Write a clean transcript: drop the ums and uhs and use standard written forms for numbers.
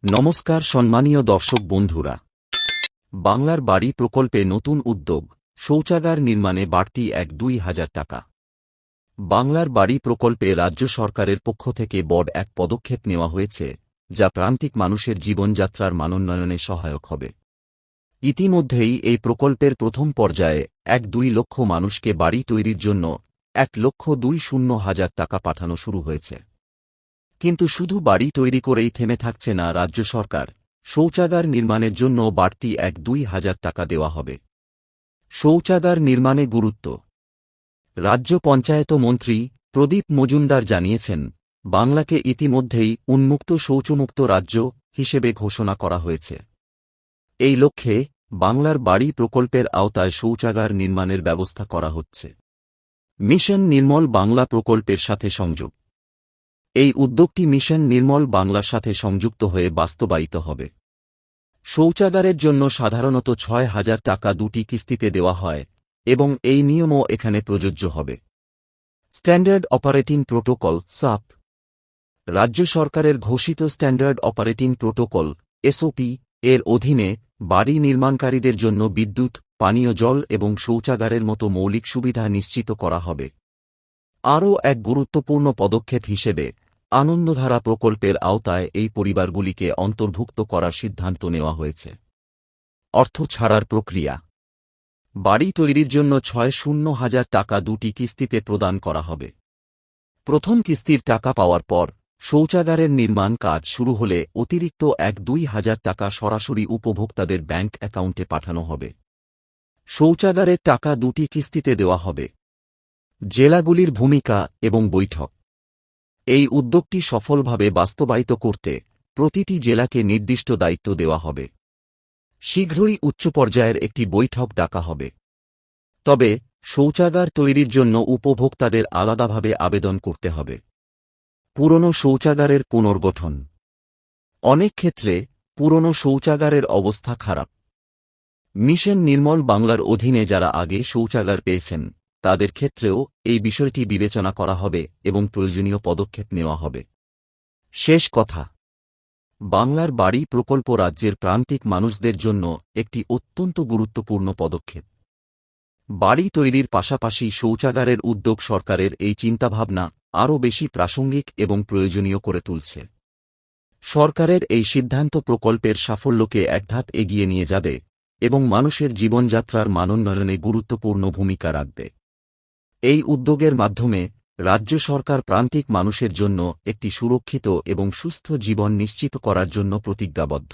নমস্কার সম্মানীয় দর্শক বন্ধুরা, বাংলার বাড়ি প্রকল্পে নতুন উদ্যোগ, শৌচাগার নির্মাণে বাড়তি ২,০০০ টাকা। বাংলার বাড়ি প্রকল্পে রাজ্য সরকারের পক্ষ থেকে বড় এক পদক্ষেপ নেওয়া হয়েছে, যা প্রান্তিক মানুষের জীবনযাত্রার মানোন্নয়নে সহায়ক হবে। ইতিমধ্যেই এই প্রকল্পের প্রথম পর্যায়ে ১-২ লক্ষ মানুষকে বাড়ি তৈরির জন্য ১,২০,০০০ টাকা পাঠানো শুরু হয়েছে। কিন্তু শুধু বাড়ি তৈরি করেই থেমে থাকছে না রাজ্য সরকার, শৌচাগার নির্মাণের জন্য বাড়তি ১-২,০০০ টাকা দেওয়া হবে। শৌচাগার নির্মাণে গুরুত্ব। রাজ্য পঞ্চায়েত মন্ত্রী প্রদীপ মজুমদার জানিয়েছেন, বাংলাকে ইতিমধ্যেই উন্মুক্ত শৌচমুক্ত রাজ্য হিসেবে ঘোষণা করা হয়েছে। এই লক্ষ্যে বাংলার বাড়ি প্রকল্পের আওতায় শৌচাগার নির্মাণের ব্যবস্থা করা হচ্ছে। মিশন নির্মল বাংলা প্রকল্পের সাথে সংযোগ। এই উদ্যোগটি মিশন নির্মল বাংলার সাথে সংযুক্ত হয়ে বাস্তবায়িত হবে। শৌচাগারের জন্য সাধারণত ৬,০০০ টাকা দুটি কিস্তিতে দেওয়া হয় এবং এই নিয়মও এখানে প্রযোজ্য হবে। স্ট্যান্ডার্ড অপারেটিং প্রোটোকল (সাপ) রাজ্য সরকারের ঘোষিত স্ট্যান্ডার্ড অপারেটিং প্রোটোকল (এসওপি) এর অধীনে বাড়ি নির্মাণকারীদের জন্য বিদ্যুৎ, পানীয় জল এবং শৌচাগারের মতো মৌলিক সুবিধা নিশ্চিত করা হবে। আরও এক গুরুত্বপূর্ণ পদক্ষেপ হিসেবে আনন্দধারা প্রকল্পের আওতায় এই পরিবারগুলিকে অন্তর্ভুক্ত করার সিদ্ধান্ত নেওয়া হয়েছে। অর্থ ছাড়ার প্রক্রিয়া। বাড়ি তৈরির জন্য ৬,০০০ টাকা দুটি কিস্তিতে প্রদান করা হবে। প্রথম কিস্তির টাকা পাওয়ার পর শৌচাগারের নির্মাণ কাজ শুরু হলে অতিরিক্ত ১-২,০০০ টাকা সরাসরি উপভোক্তাদের ব্যাংক অ্যাকাউন্টে পাঠানো হবে। শৌচাগারের টাকা দুটি কিস্তিতে দেওয়া হবে। জেলাগুলির ভূমিকা এবং বৈঠক। এই উদ্যোগটি সফলভাবে বাস্তবায়িত করতে প্রতিটি জেলাকে নির্দিষ্ট দায়িত্ব দেওয়া হবে। শীঘ্রই উচ্চ পর্যায়ের একটি বৈঠক ডাকা হবে। তবে শৌচাগার তৈরির জন্য উপভোক্তাদের আলাদাভাবে আবেদন করতে হবে। পুরনো শৌচাগারের পুনর্গঠন। অনেক ক্ষেত্রে পুরনো শৌচাগারের অবস্থা খারাপ। মিশন নির্মল বাংলার অধীনে যারা আগে শৌচাগার পেয়েছেন তাদের ক্ষেত্রেও এই বিষয়টি বিবেচনা করা হবে এবং প্রয়োজনীয় পদক্ষেপ নেওয়া হবে। শেষ কথা, বাংলার বাড়ি প্রকল্প রাজ্যের প্রান্তিক মানুষদের জন্য একটি অত্যন্ত গুরুত্বপূর্ণ পদক্ষেপ। বাড়ি তৈরির পাশাপাশি শৌচাগারের উদ্যোগ সরকারের এই চিন্তাভাবনা আরও বেশি প্রাসঙ্গিক এবং প্রয়োজনীয় করে তুলছে। সরকারের এই সিদ্ধান্ত প্রকল্পের সাফল্যকে এক ধাপ এগিয়ে নিয়ে যাবে এবং মানুষের জীবনযাত্রার মানোন্নয়নে গুরুত্বপূর্ণ ভূমিকা রাখবে। এই উদ্যোগের মাধ্যমে রাজ্য সরকার প্রান্তিক মানুষের জন্য একটি সুরক্ষিত এবং সুস্থ জীবন নিশ্চিত করার জন্য প্রতিজ্ঞাবদ্ধ।